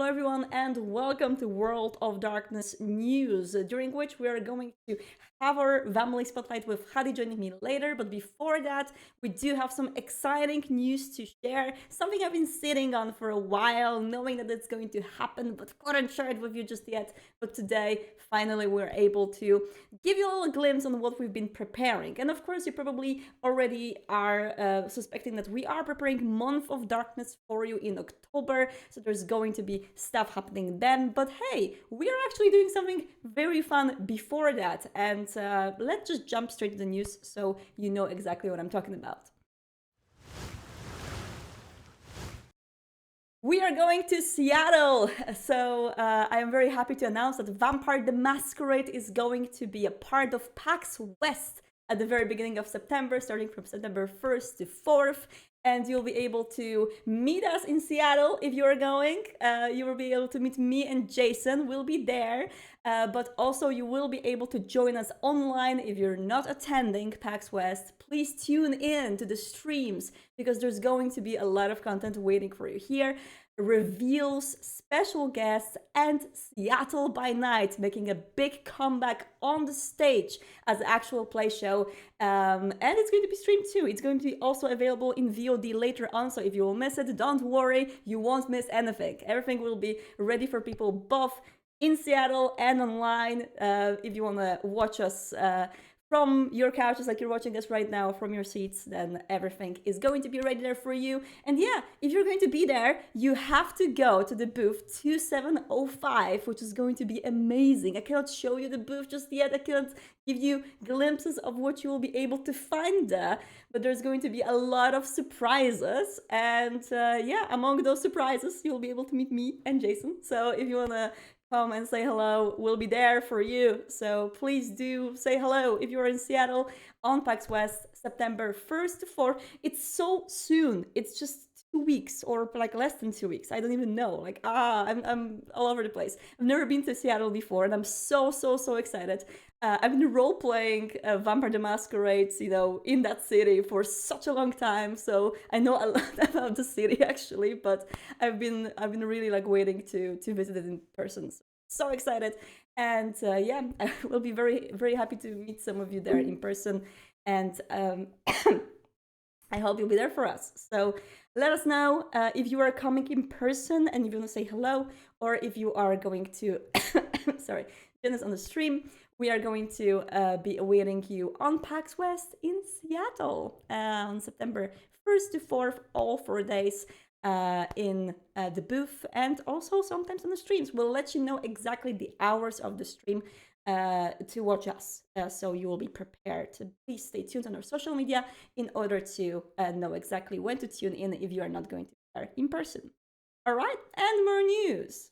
Hello everyone and welcome to World of Darkness News, during which we are going to have our Vamily Spotlight with Hadi joining me later. But before that, we do have some exciting news to share, something I've been sitting on for a while, knowing that it's going to happen, but couldn't share it with you just yet. But today, finally, we're able to give you all a glimpse on what we've been preparing. And of course, you probably already are suspecting that we are preparing Month of Darkness for you in October, so there's going to be stuff happening then. But hey, we are actually doing something very fun before that, and let's just jump straight to the news so you know exactly what I'm talking about. We are going to Seattle, so I am very happy to announce that Vampire the Masquerade is going to be a part of PAX West at the very beginning of September, starting from September 1st to 4th. And you'll be able to meet us in Seattle if you're going. You will be able to meet me and Jason. We'll be there. But also you will be able to join us online if you're not attending PAX West. Please tune in to the streams because there's going to be a lot of content waiting for you here. Reveals, special guests, and Seattle by Night making a big comeback on the stage as an actual play show. And it's going to be streamed too. It's going to be also available in VOD later on, so if you will miss it, don't worry, you won't miss anything. Everything will be ready for people both in Seattle and online. If you want to watch us from your couches like you're watching us right now, from your seats, then everything is going to be ready there for you. And yeah, if you're going to be there, you have to go to the booth 2705, which is going to be amazing. I cannot show you the booth just yet. I cannot give you glimpses of what you will be able to find there, but there's going to be a lot of surprises. And yeah, among those surprises, you'll be able to meet me and Jason. So if you want to come and say hello, we'll be there for you. So please do say hello if you're in Seattle on PAX West, September 1st to 4th. It's so soon. It's just 2 weeks or like less than 2 weeks. I don't even know. Like, I'm all over the place. I've never been to Seattle before and I'm so excited. I've been role-playing Vampire the Masquerade, in that city for such a long time, so I know a lot about the city actually. But I've been really like waiting to visit it in person. So excited, and yeah, I will be very happy to meet some of you there in person, and I hope you'll be there for us. So let us know if you are coming in person and if you want to say hello, or if you are going to sorry, join us on the stream. We are going to be awaiting you on PAX West in Seattle on September 1st to 4th, all 4 days in the booth, and also sometimes on the streams. We'll let you know exactly the hours of the stream to watch us, so you will be prepared. Please stay tuned on our social media in order to know exactly when to tune in if you are not going to be there in person. All right, and more news.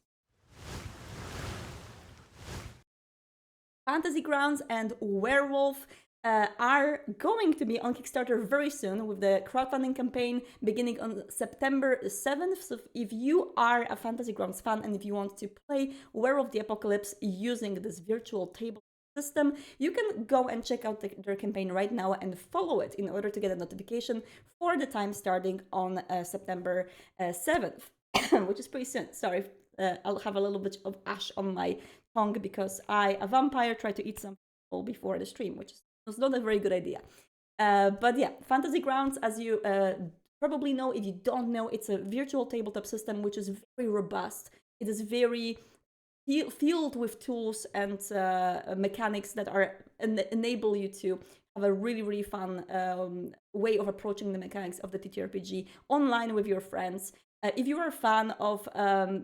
FantasyGrounds and Werewolf are going to be on Kickstarter very soon, with the crowdfunding campaign beginning on September 7th. So if you are a FantasyGrounds fan and if you want to play Werewolf the Apocalypse using this virtual table system, you can go and check out their campaign right now and follow it in order to get a notification for the time starting on September 7th, which is pretty soon. Sorry, I'll have a little bit of ash on my tongue because I, a vampire, tried to eat some people before the stream, which was not a very good idea. But yeah, FantasyGrounds, as you probably know, if you don't know, it's a virtual tabletop system which is very robust. It is very filled with tools and mechanics that are enable you to have a really fun way of approaching the mechanics of the TTRPG online with your friends. If you are a fan of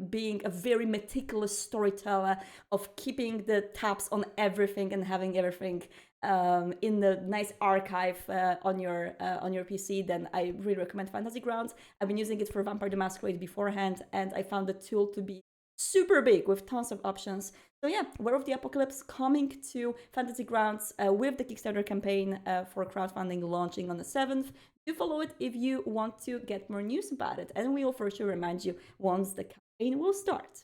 being a very meticulous storyteller, of keeping the tabs on everything and having everything in the nice archive on your PC, then I really recommend FantasyGrounds. I've been using it for Vampire the Masquerade beforehand, and I found the tool to be super big with tons of options. So yeah, Werewolf the Apocalypse coming to FantasyGrounds with the Kickstarter campaign for crowdfunding launching on the 7th. Do follow it if you want to get more news about it, and we will for sure remind you once the campaign will start.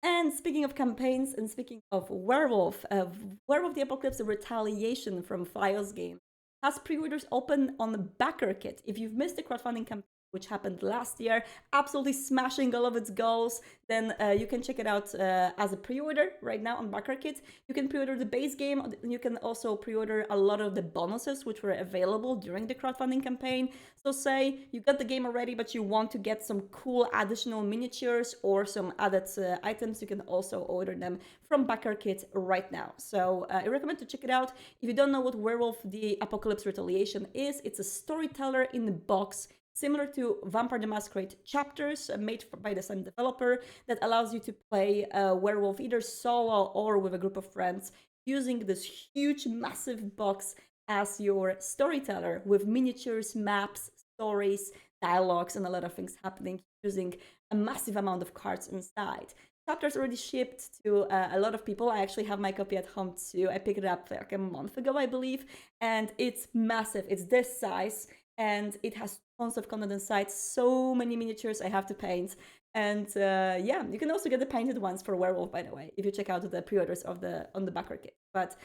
And speaking of campaigns and speaking of Werewolf, Werewolf the Apocalypse Retaliation from Files Game has pre-orders open on the Backerkit. If you've missed the crowdfunding campaign, which happened last year, absolutely smashing all of its goals, then you can check it out as a pre-order right now on Backerkit. You can pre-order the base game. You can also pre-order a lot of the bonuses which were available during the crowdfunding campaign. So say you got the game already, but you want to get some cool additional miniatures or some added items, you can also order them from Backerkit right now. So I recommend to check it out. If you don't know what Werewolf the Apocalypse Retaliation is, it's a storyteller in the box, similar to Vampire the Masquerade chapters, made by the same developer, that allows you to play a werewolf either solo or with a group of friends, using this huge, massive box as your storyteller with miniatures, maps, stories, dialogues, and a lot of things happening, using a massive amount of cards inside. Chapters already shipped to a lot of people. I actually have my copy at home too. I picked it up like a month ago, I believe, and it's massive. It's this size, and it has tons of content inside. So many miniatures I have to paint, and yeah, you can also get the painted ones for Werewolf, by the way, if you check out the pre-orders on the Backerkit. But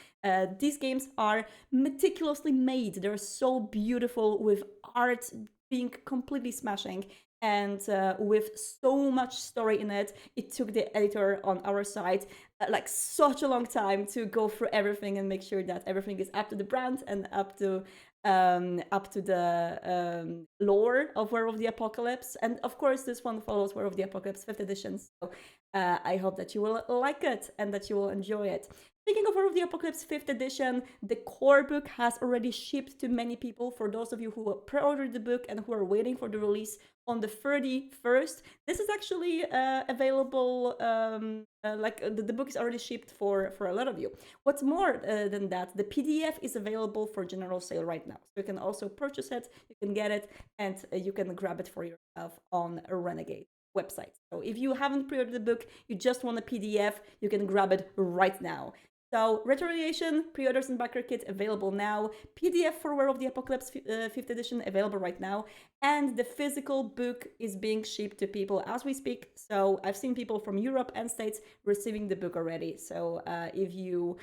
these games are meticulously made. They're so beautiful, with art being completely smashing, and with so much story in it. It took the editor on our side like such a long time to go through everything and make sure that everything is up to the brand and up to the lore of Werewolf the Apocalypse. And of course, this one follows Werewolf the Apocalypse 5th edition. So I hope that you will like it and that you will enjoy it. Speaking of Werewolf the Apocalypse 5th edition, the core book has already shipped to many people. For those of you who pre-ordered the book and who are waiting for the release on the 31st, this is actually available, the book is already shipped for a lot of you. What's more than that, the PDF is available for general sale right now. So you can also purchase it, you can get it, and you can grab it for yourself on a Renegade website. So if you haven't pre-ordered the book, you just want a PDF, you can grab it right now. So Retaliation, pre-orders in Backerkit available now. PDF for Werewolf the Apocalypse 5th edition available right now. And the physical book is being shipped to people as we speak. So I've seen people from Europe and States receiving the book already. So if you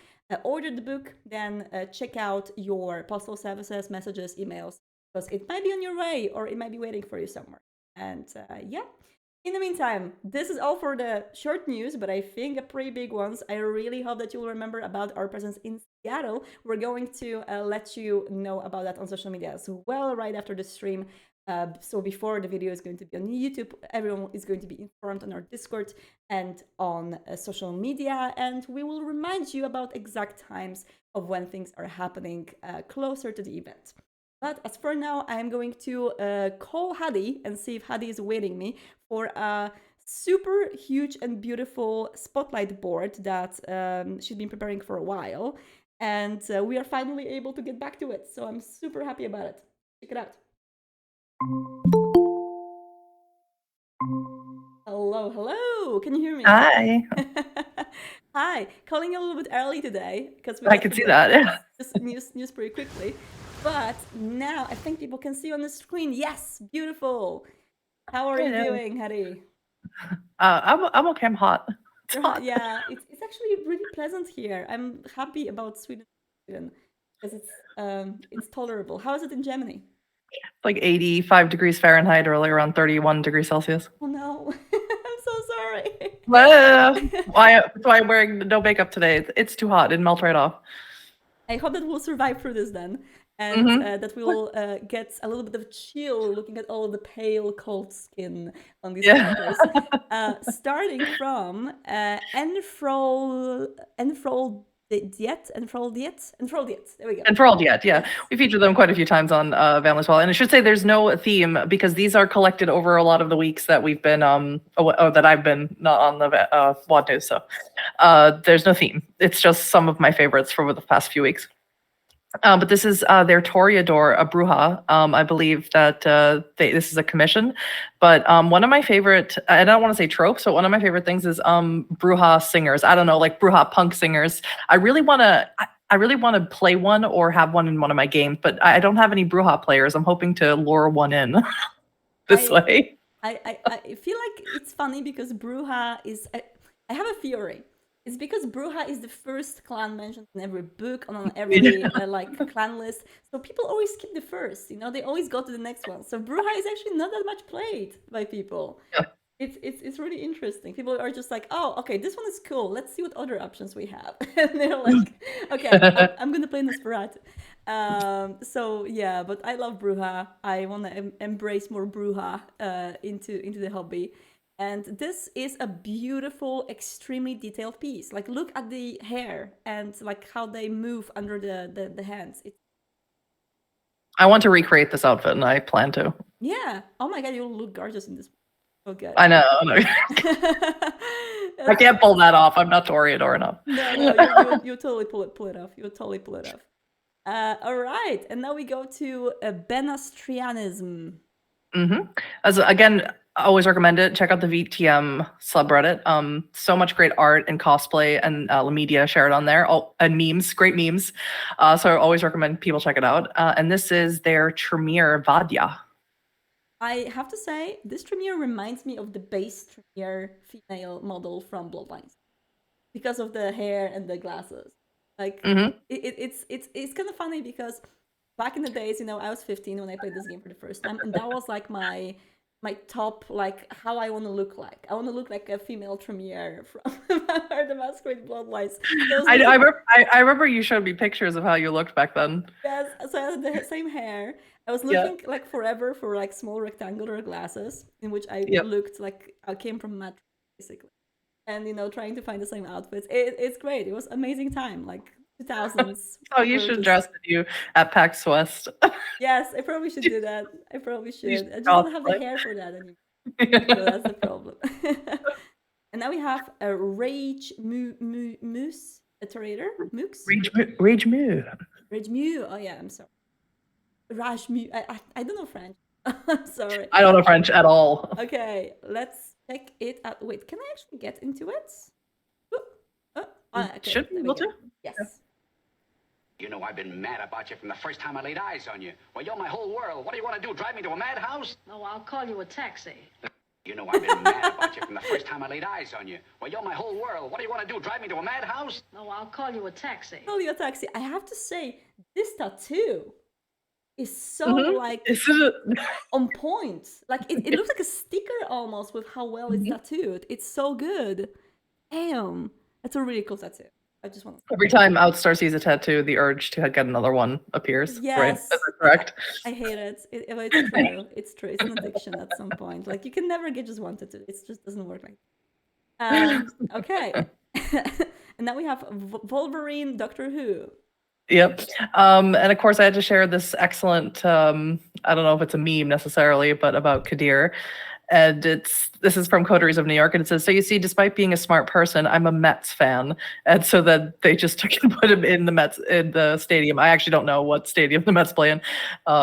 ordered the book, then check out your postal services, messages, emails, because it might be on your way or it might be waiting for you somewhere. And yeah. In the meantime, this is all for the short news, but I think a pretty big ones. I really hope that you will remember about our presence in Seattle. We're going to let you know about that on social media as well right after the stream. So before the video is going to be on YouTube, everyone is going to be informed on our Discord and on social media, and we will remind you about exact times of when things are happening closer to the event. But as for now, I'm going to call Hadi and see if Hadi is waiting me for a super huge and beautiful spotlight board that she's been preparing for a while. And we are finally able to get back to it. So I'm super happy about it. Check it out. Hello, hello. Can you hear me? Hi. Hi. Calling a little bit early today because I can see that. Yeah. News pretty quickly. But now I think people can see on the screen. Yes, beautiful. How are you doing, Hadi? I'm okay. I'm hot. It's hot. Yeah, it's actually really pleasant here. I'm happy about Sweden because it's tolerable. How is it in Germany? Like 85 degrees Fahrenheit or like around 31 degrees Celsius. Oh no, I'm so sorry. That's why I'm wearing no makeup today. It's too hot. It melts right off. I hope that we'll survive through this then, and that we will get a little bit of chill looking at all of the pale, cold skin on these characters. Starting from Enthralled Yet. There we go. Enthralled Yet, yeah. Yes. We featured them quite a few times on Vamily Spotlight. And I should say there's no theme because these are collected over a lot of the weeks that we've been, that I've been not on the WOD News. So there's no theme. It's just some of my favorites for the past few weeks. But this is their Toreador, a Bruja. I believe that this is a commission. But one of my favorite, I don't want to say tropes, but one of my favorite things is Bruja singers. I don't know, like Bruja punk singers. I really want to play one or have one in one of my games, but I don't have any Bruja players. I'm hoping to lure one in this way. I feel like it's funny because Bruja is... I have a theory. It's because Bruja is the first clan mentioned in every book, on every like clan list. So people always skip the first. They always go to the next one. So Bruja is actually not that much played by people. Yeah. It's really interesting. People are just like, oh, okay, this one is cool. Let's see what other options we have. And they're like, okay, I'm gonna play Nosferatu. So yeah, but I love Bruja. I want to embrace more Bruja into the hobby. And this is a beautiful, extremely detailed piece. Like, look at the hair and like how they move under the hands. I want to recreate this outfit, and I plan to. Yeah. Oh my god, you'll look gorgeous in this. So good. I know. I can't pull that off. I'm not Toreador enough. No, you totally pull it off. You'll totally pull it off. All right, and now we go to Benastrianism. As again, I always recommend it. Check out the VTM subreddit. So much great art and cosplay and media shared on there. Oh, and memes, great memes. So I always recommend people check it out. And this is their Tremere Vadya. I have to say, this Tremere reminds me of the base Tremere female model from Bloodlines because of the hair and the glasses. Like, it's kind of funny because back in the days, I was 15 when I played this game for the first time, and that was like my top, like, how I want to look like. I want to look like a female Tremere from the Masquerade Bloodlines. I remember you showed me pictures of how you looked back then. Yes, so I had the same hair. I was looking like forever for like small rectangular glasses in which I looked like I came from Matt, basically. And trying to find the same outfits. It's great. It was amazing time, like 2000s. Oh, you should dress you at PAX West. Yes, I probably should do that. I probably should. I just don't have the hair for that anymore. So that's the problem. And now we have a Rage Moose, a Toreador. Mooks? Rage Moo. Rage Mew. Oh yeah, I'm sorry. Rage Mew. I don't know French. I'm sorry. I don't know French at all. Okay, let's check it out. Wait, can I actually get into it? Okay, should be able to. Yes. I've been mad about you from the first time I laid eyes on you. Well, you're my whole world. What do you want to do, drive me to a madhouse? No, I'll call you a taxi. I've been mad about you from the first time I laid eyes on you. Well, you're my whole world. What do you want to do, drive me to a madhouse? No, I'll call you a taxi. Call you a taxi. I have to say, this tattoo is so like on point. Like it looks like a sticker almost with how well it's tattooed. It's so good. Damn, that's a really cool tattoo. I just want to. Every time Outstar sees a tattoo, the urge to get another one appears. Yes, right? Is that correct? I hate it. It's true. It's true. It's an addiction at some point. Like you can never get just one tattoo. It just doesn't work like. Okay, and now we have Wolverine, Doctor Who. Yep. And of course I had to share this excellent, I don't know if it's a meme necessarily, but about Kadir. And this is from Coteries of New York, and it says, so you see, despite being a smart person, I'm a Mets fan. And so then they just took and put him in the stadium. I actually don't know what stadium the Mets play in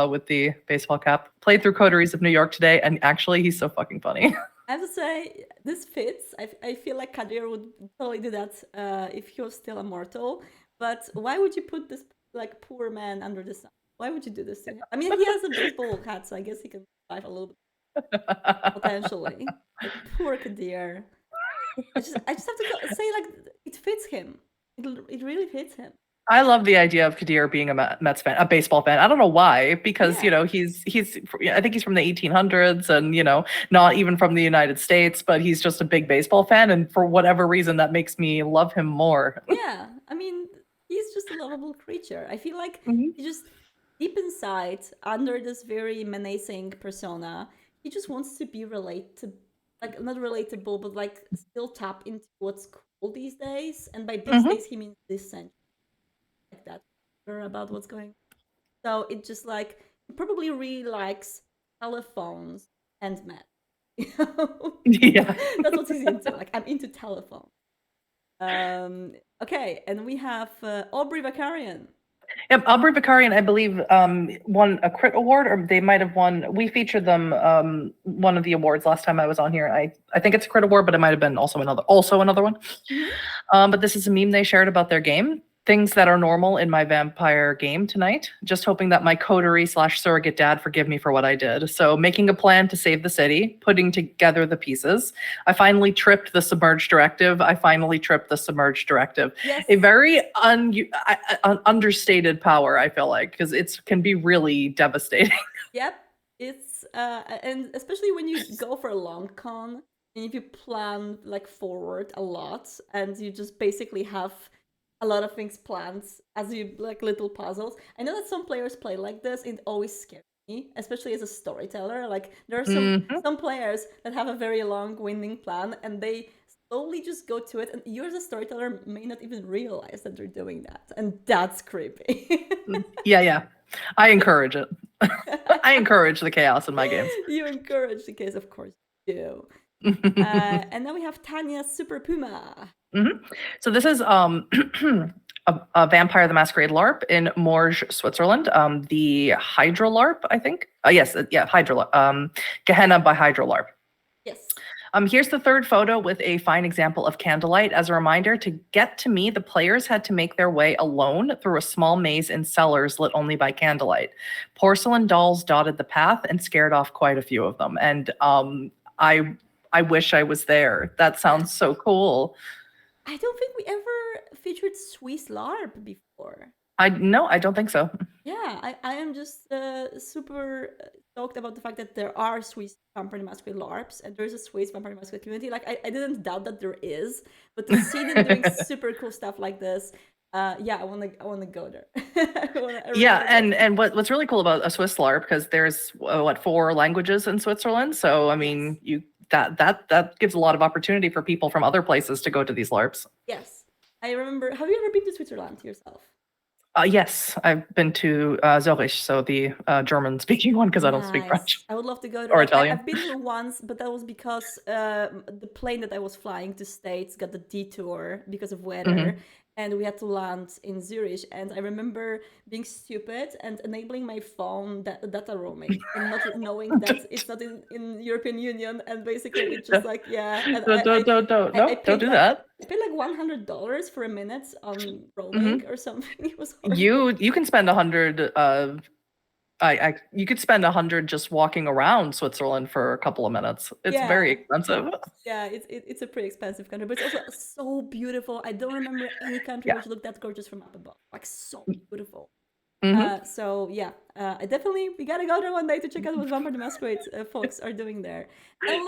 with the baseball cap. Played through Coteries of New York today, and actually he's so fucking funny. I have to say, this fits. I feel like Kadir would totally do that if he was still immortal. But why would you put this like poor man under the sun? Why would you do this to him? I mean, he has a baseball hat, so I guess he can survive a little bit potentially. Like, poor Kadir. I just have to say, like, it fits him. It really fits him. I love the idea of Kadir being a Mets fan, a baseball fan. I don't know why, because he's I think he's from the 1800s, and not even from the United States, but he's just a big baseball fan, and for whatever reason, that makes me love him more. Yeah, I mean, he's just a lovable creature. I feel like he just deep inside, under this very menacing persona, he just wants to be like not relatable, but like still tap into what's cool these days. And by these days, he means this century. Like that, or about what's going on. So it just like he probably really likes telephones and men. Yeah, that's what he's into. Like, I'm into telephone. Okay, and we have Aubrey Vakarian. Yep, Aubrey Vakarian, I believe, won a crit award, or they might have won. We featured them one of the awards last time I was on here. I think it's a crit award, but it might have been also another one. But this is a meme they shared about their game. things that are normal in my vampire game tonight. Just hoping that my coterie/surrogate dad forgive me for what I did. So making a plan to save the city, putting together the pieces. I finally tripped the submerge directive. Yes. A very understated power, I feel like, because it can be really devastating. Yep. It's and especially when you go for a long con and if you plan like forward a lot and you just basically have a lot of things planned as you like little puzzles. I know that some players play like this, and it always scares me, especially as a storyteller. Like there are some players that have a very long winding plan and they slowly just go to it, and you as a storyteller may not even realize that they're doing that, and that's creepy. Yeah. I encourage it. I encourage the chaos in my games. You encourage the case, of course you do. And then we have Tanya Super Puma. So this is a Vampire the Masquerade LARP in Morges, Switzerland. The Hydra LARP, I think. Hydra. Gehenna by Hydra LARP. Yes. Here's the third photo with a fine example of candlelight. As a reminder, to get to me, the players had to make their way alone through a small maze in cellars lit only by candlelight. Porcelain dolls dotted the path and scared off quite a few of them. And I wish I was there. That sounds so cool. I don't think we ever featured Swiss LARP before. No, I don't think so. Yeah, I am just super stoked about the fact that there are Swiss Vampire the Masquerade LARPs, and there's a Swiss Vampire the Masquerade community. Like, I didn't doubt that there is, but to see them doing super cool stuff like this, yeah, I wanna go there. And what's really cool about a Swiss LARP, because there's 4 languages in Switzerland, so I mean that gives a lot of opportunity for people from other places to go to these LARPs. Yes, I remember. Have you ever been to Switzerland yourself? Yes, I've been to Zurich, so the German-speaking one, because I don't speak French. I would love to go there. Or Italian. I've been once, but that was because the plane that I was flying to States got the detour because of weather, and we had to land in Zurich. And I remember being stupid and enabling my phone data roaming and not knowing that it's not in European Union, and basically it's just like, yeah. And Don't do that. I paid like $100 for a minute on roaming or something. It was horrible. You can spend 100. You could spend 100 just walking around Switzerland for a couple of minutes. It's very expensive. Yeah, it's a pretty expensive country, but it's also so beautiful. I don't remember any country which looked that gorgeous from up above. Like, so beautiful. So yeah, we gotta go there one day to check out what Vampire the Masquerade folks are doing there.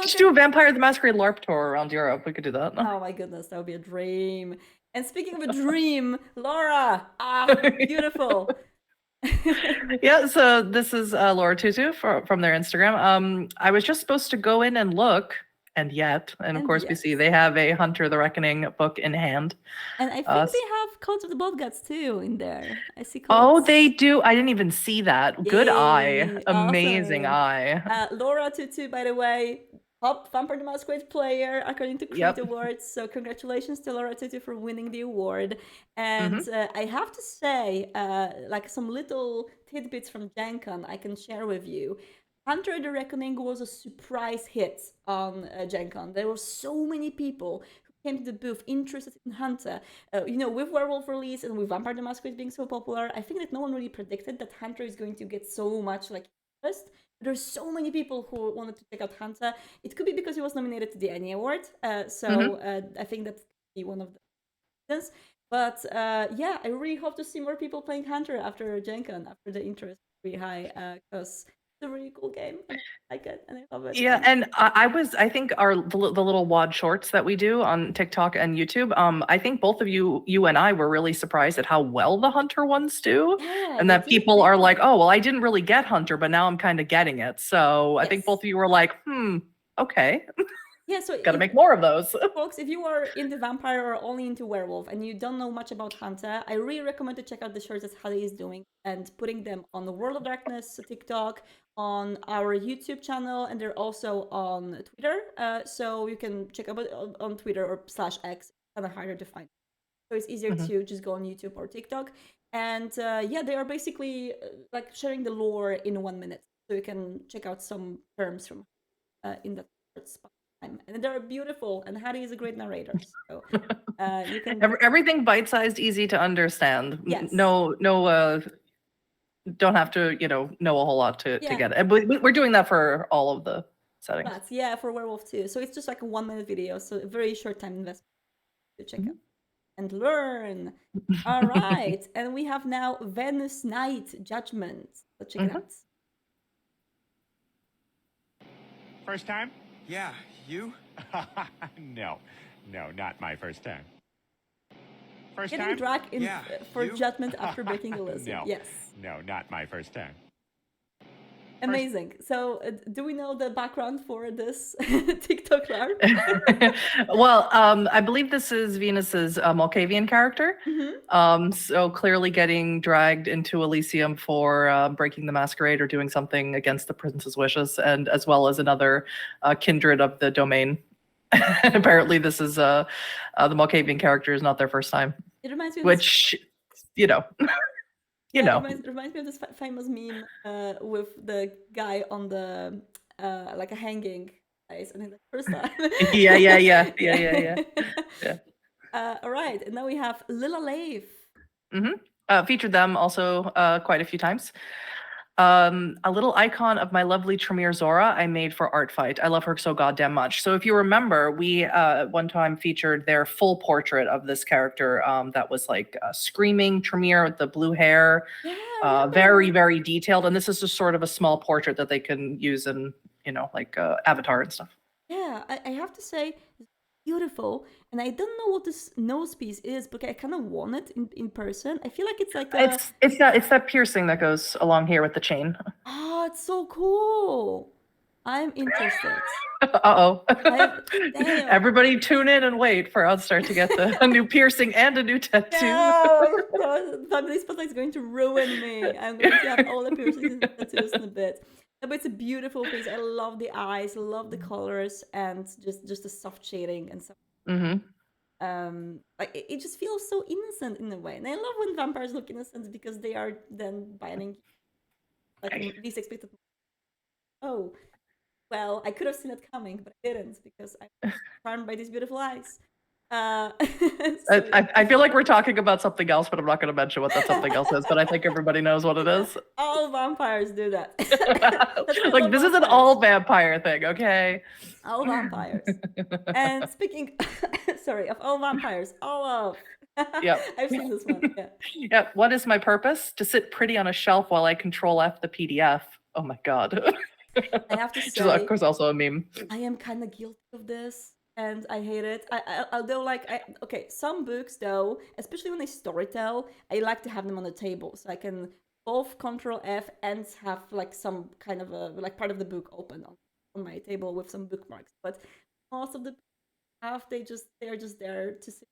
Just do a Vampire the Masquerade LARP tour around Europe. We could do that. Oh my goodness, that would be a dream. And speaking of a dream, Laura, beautiful. Yeah, so this is Laura Tutu from their Instagram. I was just supposed to go in and look, and of course we see they have a Hunter the Reckoning book in hand. And I think they have Codes of the Blood Gods too in there. I see codes. Oh, they do. I didn't even see that. Good Yay, eye. Amazing awesome. eye. Laura Tutu, by the way, top Vampire the Masquerade player according to Crit Awards. So congratulations to Laura Tutu for winning the award. And I have to say, like some little tidbits from Gen Con I can share with you. Hunter the Reckoning was a surprise hit on Gen Con. There were so many people who came to the booth interested in Hunter. With Werewolf release and with Vampire the Masquerade being so popular, I think that no one really predicted that Hunter is going to get so much like interest. There's so many people who wanted to check out Hunter. It could be because he was nominated to the Annie Award. I think that could be one of the reasons. But yeah, I really hope to see more people playing Hunter after Gen Con, after the interest is really high, because it's a really cool game. I like it and I love it. Yeah, and I think the little WAD shorts that we do on TikTok and YouTube, I think both of you and I were really surprised at how well the Hunter ones do. Yeah, and that people are like, oh, well, I didn't really get Hunter, but now I'm kind of getting it. So I think both of you were like, okay. Yeah, so gotta make more of those. Folks, if you are into Vampire or only into Werewolf and you don't know much about Hunter, I really recommend to check out the shorts that Hadi is doing and putting them on the World of Darkness TikTok, on our YouTube channel, and they're also on Twitter. So you can check out on Twitter or /X. It's kind of harder to find. So it's easier to just go on YouTube or TikTok. And yeah, they are basically like sharing the lore in 1 minute. So you can check out some terms from in that spot. time, and they're beautiful. And Hattie is a great narrator, so you can. Everything bite-sized, easy to understand. Yes. No, don't have to, know a whole lot to Yeah. get it. And we're doing that for all of the settings. But yeah, for Werewolf too. So it's just like a 1-minute video, so a very short time investment to check out and learn. All right, and we have now Venus Night Judgment. Let's check it out. First time? Yeah, you? No, not my first time. First Getting time? dragged in Yeah, for you? judgment after breaking a lizard. No. Yes. No, not my first time. Amazing. So, do we know the background for this TikTok larp? Well, I believe this is Venus's Malkavian character. So clearly getting dragged into Elysium for breaking the masquerade or doing something against the prince's wishes, and as well as another kindred of the domain. Apparently, this is the Malkavian character is not their first time. It reminds me of Which, you know. It reminds me of this famous meme with the guy on the like a hanging place, and he's like, first time. Yeah. All right, and now we have Lila Leif. Featured them also quite a few times. A little icon of my lovely Tremere Zora I made for Art Fight. I love her so goddamn much. So if you remember, we one time featured their full portrait of this character that was like screaming Tremere with the blue hair, very, very detailed. And this is just sort of a small portrait that they can use in, like Avatar and stuff. Yeah, I have to say, it's beautiful. And I don't know what this nose piece is, but I kind of want it in person. I feel like it's like a... It's that piercing that goes along here with the chain. Oh, it's so cool. I'm interested. Uh-oh. Damn. Everybody tune in and wait for Outstar to get a new piercing and a new tattoo. No, Vamily Spotlight is going to ruin me. I'm going to have all the piercings and tattoos in a bit. But it's a beautiful piece. I love the eyes, love the colors, and just the soft shading and stuff. Like it just feels so innocent in a way, and I love when vampires look innocent because they are then biting, like in least expected. Oh, well, I could have seen it coming, but I didn't because I'm charmed by these beautiful eyes. I feel like we're talking about something else, but I'm not going to mention what that something else is. But I think everybody knows what it is. All vampires do that. Like this is an all vampire thing, okay? All vampires. And speaking, sorry, of all vampires, all of. Yep. I've seen this one. Yeah. Yep. What is my purpose? To sit pretty on a shelf while I Control F the PDF. Oh my god. I have to say, which is of course also a meme. I am kind of guilty of this. And I hate it. Although, okay, some books though, especially when I storytell, I like to have them on the table so I can both Control F and have like some kind of a part of the book open on my table with some bookmarks. But most of the they're just there to see.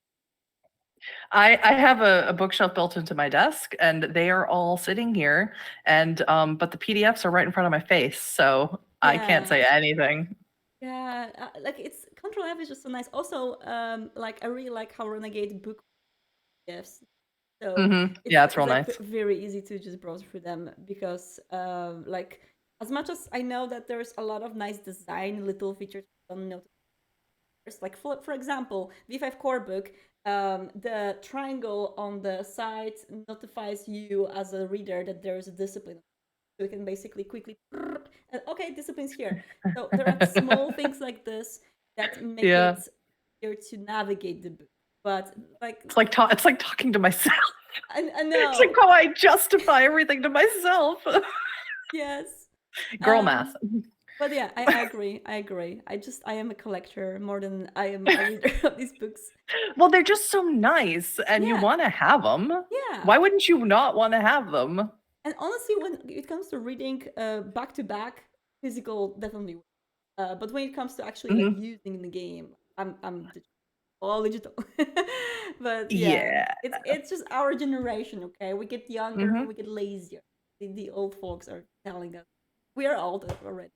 I have a bookshelf built into my desk, and they are all sitting here, and but the PDFs are right in front of my face, so I can't say anything. Yeah, like it's Control F is just so nice. Also, like I really like how Renegade book PDFs. So it's real nice. Very easy to just browse through them because, like, as much as I know that there's a lot of nice design, little features don't notice. Like for example, V5 core book, the triangle on the side notifies you as a reader that there is a discipline. So you can basically quickly, and okay, discipline's here. So there are small things like this that make it easier to navigate the book. But like it's like talking to myself. I know. It's like how I justify everything to myself. Yes. Girl math. But yeah, I agree. I am a collector more than I am a reader of these books. Well, they're just so nice, and you want to have them. Yeah. Why wouldn't you not want to have them? And honestly, when it comes to reading back to back, physical definitely. But when it comes to actually like, using the game, I'm all digital. But it's just our generation. Okay, we get younger, we get lazier. The old folks are telling us we are old already.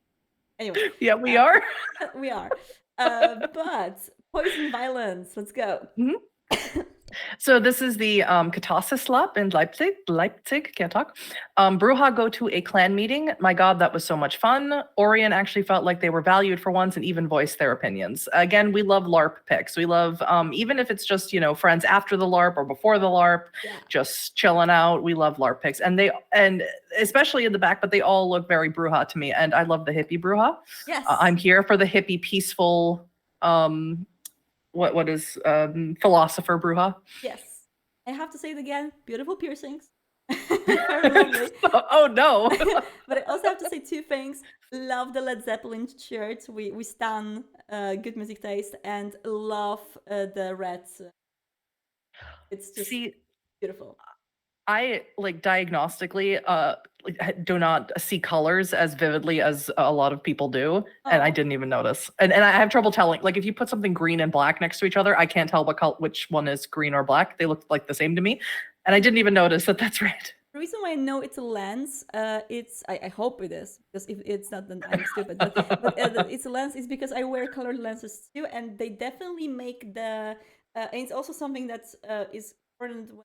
Anyway. Yeah, we are. We are. But Poison Violence, let's go. So this is the Katasis Lab in Leipzig, can't talk. Bruja go to a clan meeting. My God, that was so much fun. Orion actually felt like they were valued for once and even voiced their opinions. Again, we love LARP picks. We love, even if it's just, friends after the LARP or before the LARP, just chilling out. We love LARP picks. And especially in the back, but they all look very Bruja to me. And I love the hippie Bruja. Yes. I'm here for the hippie, peaceful, what is philosopher Bruja? Yes. I have to say it again. Beautiful piercings. Very lovely. Oh no. But I also have to say two things. Love the Led Zeppelin shirt. We stan good music taste and love the red. It's just beautiful. I diagnostically do not see colors as vividly as a lot of people do, and I didn't even notice. And I have trouble telling. Like if you put something green and black next to each other, I can't tell which one is green or black. They look like the same to me, and I didn't even notice that that's red. The reason why I know it's a lens, I hope it is, because if it's not, then I'm stupid. But it's a lens is because I wear colored lenses too, and they definitely make and it's also something that is important when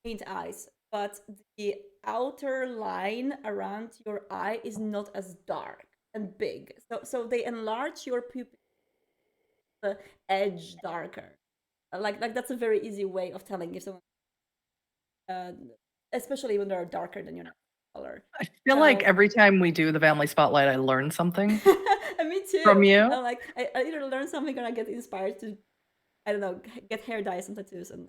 paint eyes, but the outer line around your eye is not as dark and big. So they enlarge your pupil, the edge darker. Like that's a very easy way of telling if someone, especially when they're darker than your natural color. I feel like every time we do the Vamily Spotlight, I learn something. And me too. From you. I either learn something or I get inspired to, I don't know, get hair dyes and tattoos and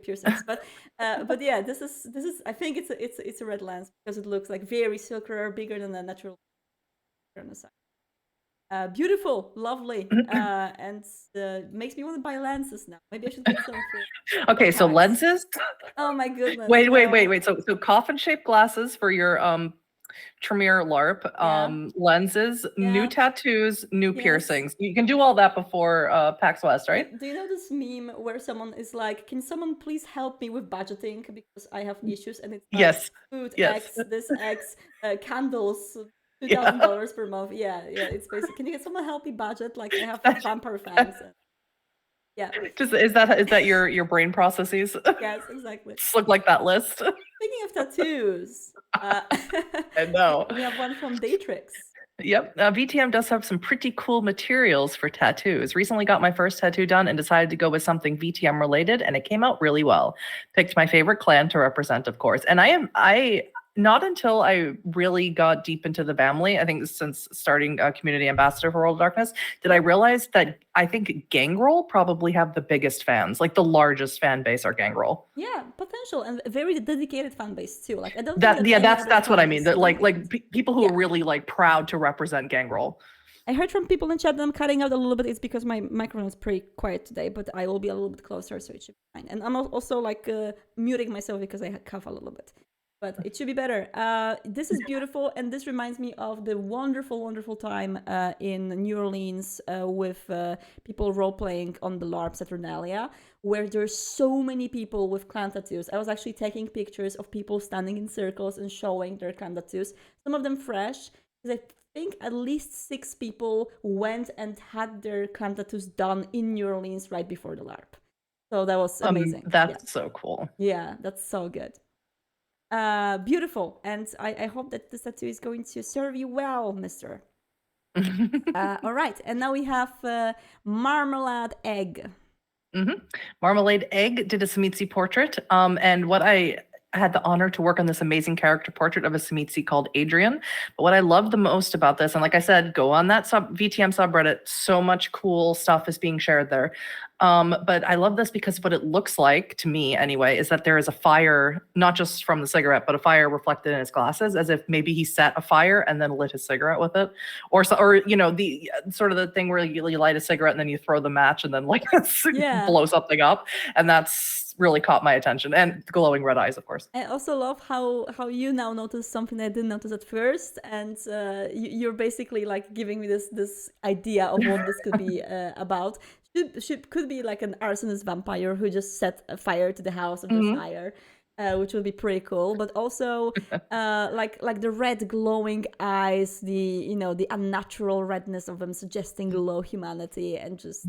piercings. But yeah, this is I think it's a red lens because it looks like very circular, bigger than the natural on the side. Beautiful, lovely, and makes me want to buy lenses now. Maybe I should get some. Okay, so lenses. Oh my goodness. Wait. So coffin-shaped glasses for your Tremere LARP, lenses, new tattoos, new piercings. You can do all that before PAX West, right? Do you know this meme where someone is like, "Can someone please help me with budgeting because I have issues?" And it's like, food X, this X, candles. $2,000 per month. Yeah. It's basically. Can you get someone help me budget? Like I have vampire fans. Yeah. Just is that your brain processes? Yes, exactly. Just look like that list. Speaking of tattoos, I know. We have one from Daytrix. Yep. VTM does have some pretty cool materials for tattoos. Recently got my first tattoo done and decided to go with something VTM related, and it came out really well. Picked my favorite clan to represent, of course. And I not until I really got deep into the Vamily, I think since starting a community ambassador for World of Darkness, did I realize that I think Gangrel probably have the biggest fans, like the largest fan base are Gangrel. Yeah, potential and very dedicated fan base too. Like I don't. That's what I mean. That people who are really proud to represent Gangrel. I heard from people in chat that I'm cutting out a little bit. It's because my microphone is pretty quiet today, but I will be a little bit closer, so it should be fine. And I'm also muting myself because I cough a little bit. But it should be better. This is beautiful, and this reminds me of the wonderful, wonderful time in New Orleans with people role-playing on the LARP Saturnalia, where there's so many people with clan tattoos. I was actually taking pictures of people standing in circles and showing their clan tattoos, some of them fresh, because I think at least 6 people went and had their clan tattoos done in New Orleans right before the LARP. So that was amazing. That's so cool. Yeah, that's so good. Beautiful, and I hope that this tattoo is going to serve you well, mister. All right, and now we have Marmalade Egg. Marmalade Egg did a Samitsi portrait, and what I had the honor to work on this amazing character portrait of a Samitsi called Adrian. But what I love the most about this, and like I said, go on that VTM subreddit, so much cool stuff is being shared there. But I love this because what it looks like, to me anyway, is that there is a fire, not just from the cigarette, but a fire reflected in his glasses, as if maybe he set a fire and then lit his cigarette with it. Or the sort of the thing where you light a cigarette and then you throw the match and then blow something up. And that's really caught my attention. And glowing red eyes, of course. I also love how you now notice something I didn't notice at first. And you're basically giving me this idea of what this could be about. Could be like an arsonist vampire who just set a fire to the house of the fire. which would be pretty cool. But also, like the red glowing eyes, the unnatural redness of them suggesting low humanity, and just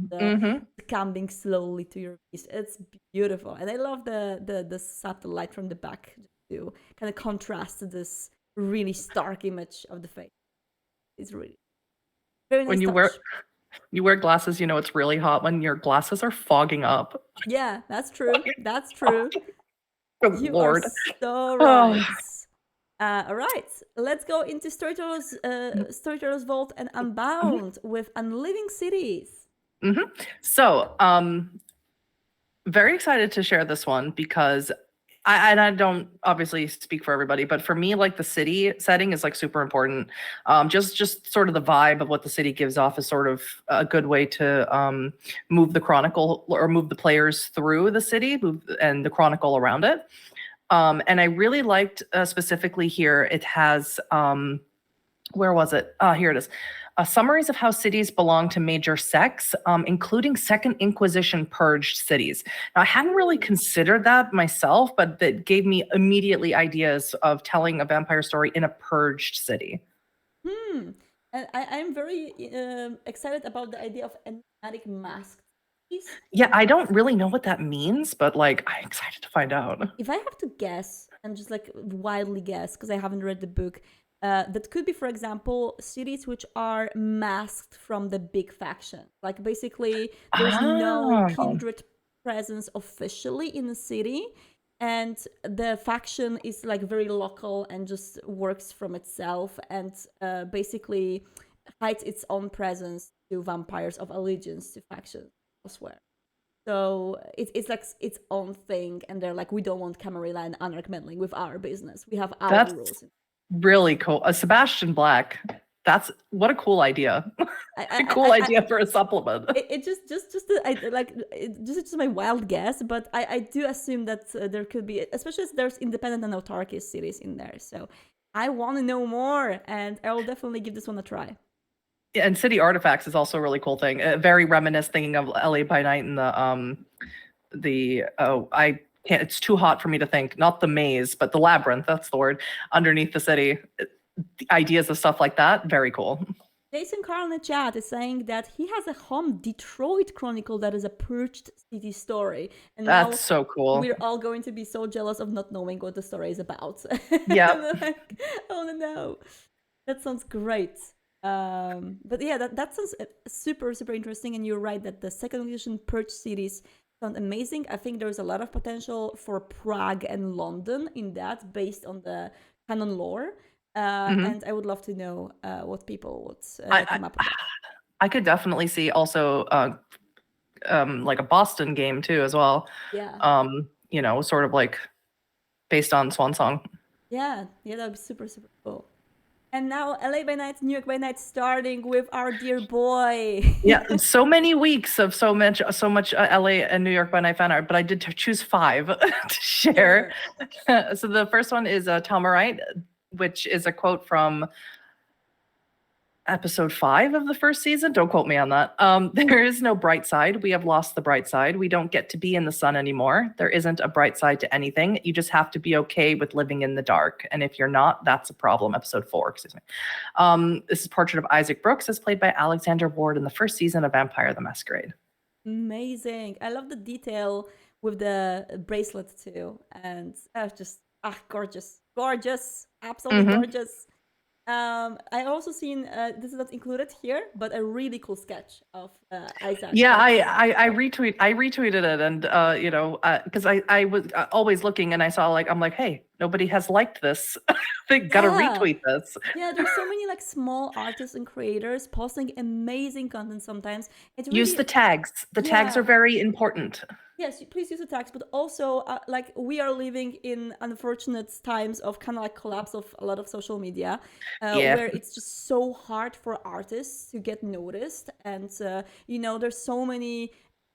coming slowly to your face. It's beautiful, and I love the subtle light from the back to kind of contrast this really stark image of the face. It's really very nice When touch. you wear glasses, you know it's really hot when your glasses are fogging up. Yeah, that's true. That's true. Good You Lord. are so Oh. right. All right, let's go into Storyteller's Vault and Unbound with Unliving Cities. So, very excited to share this one because I don't obviously speak for everybody, but for me, like the city setting is like super important. Just sort of the vibe of what the city gives off is sort of a good way to move the chronicle or move the players through the city and the chronicle around it. And I really liked specifically here, it has, where was it? Here it is. Summaries of how cities belong to major sects, including Second Inquisition purged cities. Now, I hadn't really considered that myself, but that gave me immediately ideas of telling a vampire story in a purged city. And I'm very excited about the idea of enigmatic masked cities. Yeah, I don't really know what that means, but like, I'm excited to find out. If I have to guess, and just like wildly guess, because I haven't read the book, that could be, for example, cities which are masked from the big faction. Like basically, there's no kindred presence officially in the city, and the faction is like very local and just works from itself, and basically hides its own presence to vampires of allegiance to factions elsewhere. So it's like its own thing, and they're like, we don't want Camarilla and Anarch meddling with our business. We have our That's rules. really cool. Sebastian Black. That's what a cool idea. A cool idea for a supplement. It just my wild guess, but I do assume that there could be, especially as there's independent and autarchist cities in there. So I want to know more, and I will definitely give this one a try. Yeah, and city artifacts is also a really cool thing. Very reminiscent, thinking of LA by Night and I can't. It's too hot for me to think. Not the maze, but the labyrinth. That's the word underneath the city. The ideas of stuff like that, very cool. Jason Carl in the chat is saying that he has a home Detroit chronicle that is a purged city story, and that's so cool. We're all going to be so jealous of not knowing what the story is about. Yeah. Like, oh no, that sounds great. But yeah, that sounds super interesting, and you're right that the second edition purge cities sound amazing. I think there's a lot of potential for Prague and London in that, based on the canon lore. And I would love to know what people would come up with. I could definitely see also like a Boston game too as well. Yeah. You know, sort of like based on Swan Song. Yeah, that would be super cool. And now LA by Night, New York by Night, starting with our dear boy. Yeah, so many weeks of so much LA and New York by Night fan art, but I did choose 5 to share. Sure. So the first one is Tomarite, which is a quote from episode 5 of the first season. Don't quote me on that. There is no bright side. We have lost the bright side. We don't get to be in the sun anymore. There isn't a bright side to anything. You just have to be okay with living in the dark. And if you're not, that's a problem. Episode 4, excuse me. This is Portrait of Isaac Brooks, as played by Alexander Ward in the first season of Vampire the Masquerade. Amazing. I love the detail with the bracelet too. And just gorgeous. Absolutely gorgeous. I also seen this is not included here, but a really cool sketch of Isaac. Yeah, I retweeted it, and you know, because I was always looking, and I saw I'm like, hey, nobody has liked this. They gotta retweet this. Yeah, there's so many like small artists and creators posting amazing content sometimes. It's really, use the tags. The tags are very important. Yes, please use the tags, but also like we are living in unfortunate times of kind of like collapse of a lot of social media, where it's just so hard for artists to get noticed, and you know, there's so many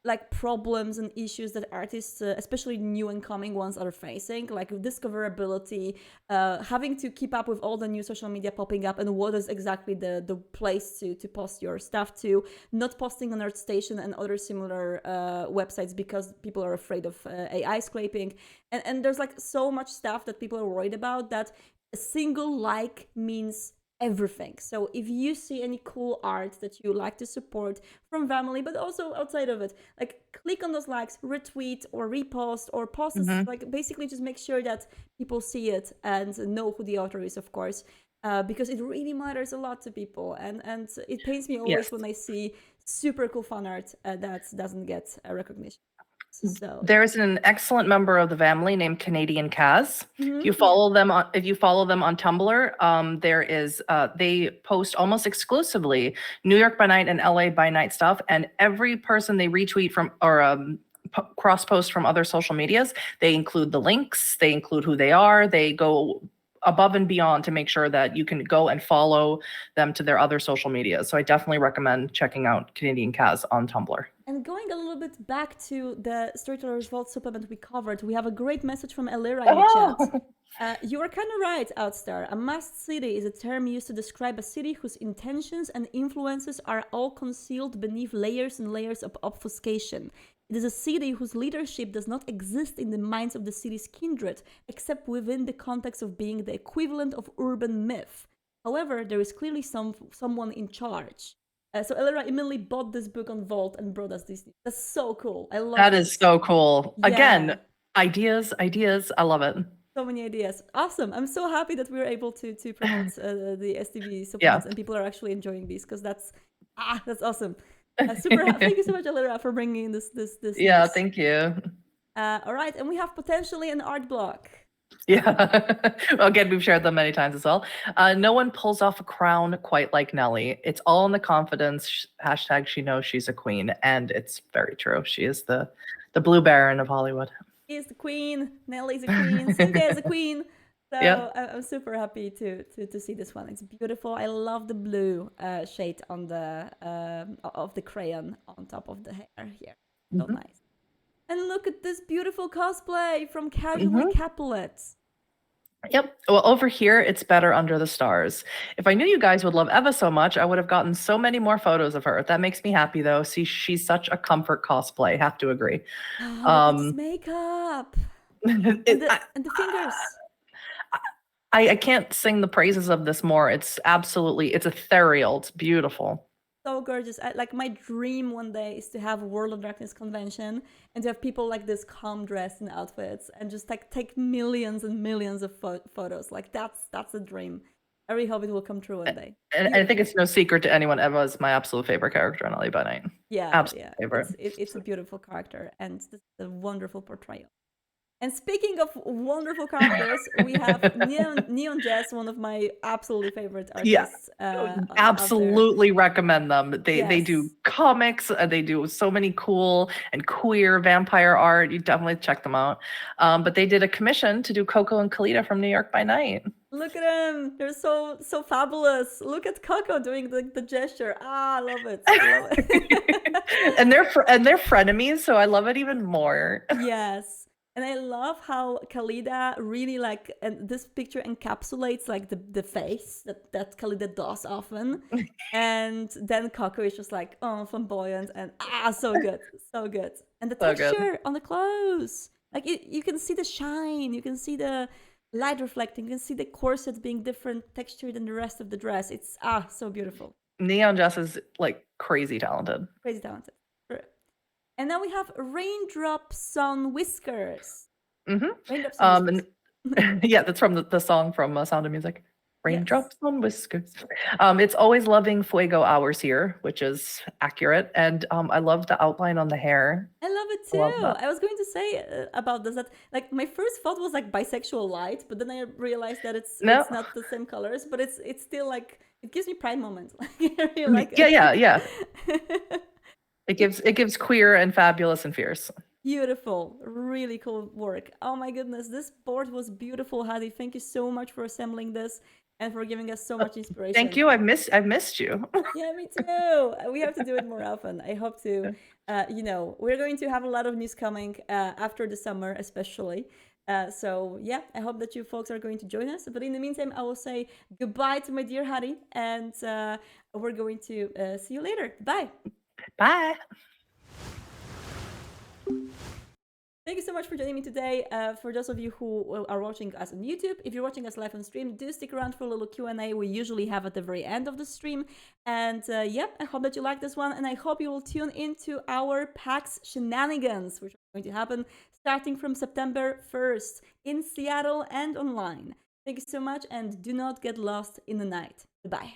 like problems and issues that artists, especially new and coming ones, are facing, like discoverability, having to keep up with all the new social media popping up, and what is exactly the place to post your stuff to, not posting on ArtStation and other similar websites because people are afraid of AI scraping, and there's like so much stuff that people are worried about, that a single like means everything. So if you see any cool art that you like to support from Vamily, but also outside of it, like click on those likes, retweet or repost or post, like basically just make sure that people see it and know who the author is, of course, because it really matters a lot to people, and it pains me always when I see super cool fan art that doesn't get recognition. So there's an excellent member of the family named Canadian Kaz. If you follow them on Tumblr, there is they post almost exclusively New York by night and LA by night stuff, and every person they retweet from or cross post from other social medias, they include the links, they include who they are, they go above and beyond to make sure that you can go and follow them to their other social media. So I definitely recommend checking out Canadian Kaz on Tumblr. And going a little bit back to the Storyteller's Vault supplement we covered, we have a great message from Elira in the chat. You are kind of right, Outstar. A must city is a term used to describe a city whose intentions and influences are all concealed beneath layers and layers of obfuscation. It is a city whose leadership does not exist in the minds of the city's kindred, except within the context of being the equivalent of urban myth. However, there is clearly someone in charge. So Elira immediately bought this book on Vault and brought us this. That's so cool. I love that. it. Is so cool. Yeah. Again, ideas. I love it. So many ideas. Awesome. I'm so happy that we were able to promote the STV supplements and people are actually enjoying these, because that's awesome. Super. Thank you so much, Elira, for bringing in this. Yeah, news. thank you. All right, and we have potentially an art block. Yeah. Again, we've shared them many times as well. No one pulls off a crown quite like Nelly. It's all in the confidence. # she knows she's a queen, and it's very true. She is the Blue Baron of Hollywood. She is the queen. Nelly's a queen. Cynthia is a queen. So I'm super happy to see this one. It's beautiful. I love the blue shade on the of the crayon on top of the hair here. So nice. And look at this beautiful cosplay from Casually Capulet. Yep. Well, over here, it's better under the stars. If I knew you guys would love Eva so much, I would have gotten so many more photos of her. That makes me happy, though. See, she's such a comfort cosplay. Have to agree. It's makeup. and the fingers. I can't sing the praises of this more. It's ethereal. It's beautiful. So gorgeous. Like my dream one day is to have a World of Darkness convention and to have people like this come dressed in outfits and just like take millions and millions of photos. Like that's a dream. I really hope it will come true one day. And I think it's no secret to anyone, Eva is my absolute favorite character on LA by Night. Yeah, absolute favorite. It's a beautiful character and this is a wonderful portrayal. And speaking of wonderful characters, we have Neon Jess, one of my absolutely favorite artists. Absolutely recommend them. They do comics. They do so many cool and queer vampire art. You definitely check them out. But they did a commission to do Coco and Kalita from New York by Night. Look at them. They're so fabulous. Look at Coco doing the gesture. I love it. and they're frenemies, so I love it even more. Yes. And I love how Kalida really and this picture encapsulates like the face that Kalida does often. And then Coco is just like, oh, flamboyant and so good. So good. And the texture on the clothes. Like you can see the shine, you can see the light reflecting, you can see the corset being different texture than the rest of the dress. It's so beautiful. Neon Jess is like crazy talented. Crazy talented. And now we have Raindrops on Whiskers. Raindrops on Whiskers. Yeah, that's from the song from Sound of Music. Raindrops on Whiskers. It's always loving Fuego hours here, which is accurate. And I love the outline on the hair. I love it too. I was going to say about this that like my first thought was like bisexual light, but then I realized that it's not the same colors, but it's still like it gives me pride moments. Like I really like it. Yeah. It gives queer and fabulous and fierce. Beautiful, really cool work. Oh my goodness, this board was beautiful, Hadi. Thank you so much for assembling this. and for giving us so much inspiration. Thank you. I've missed you. Yeah, me too. We have to do it more often. I hope to. We're going to have a lot of news coming after the summer, especially. So yeah, I hope that you folks are going to join us. But in the meantime, I will say goodbye to my dear Hattie, and we're going to see you later. Bye. Bye. Thank you so much for joining me today. For those of you who are watching us on YouTube, if you're watching us live on stream, do stick around for a little Q&A we usually have at the very end of the stream. And I hope that you like this one, and I hope you will tune into our PAX shenanigans, which are going to happen starting from September 1st in Seattle and online. Thank you so much, and do not get lost in the night. Goodbye.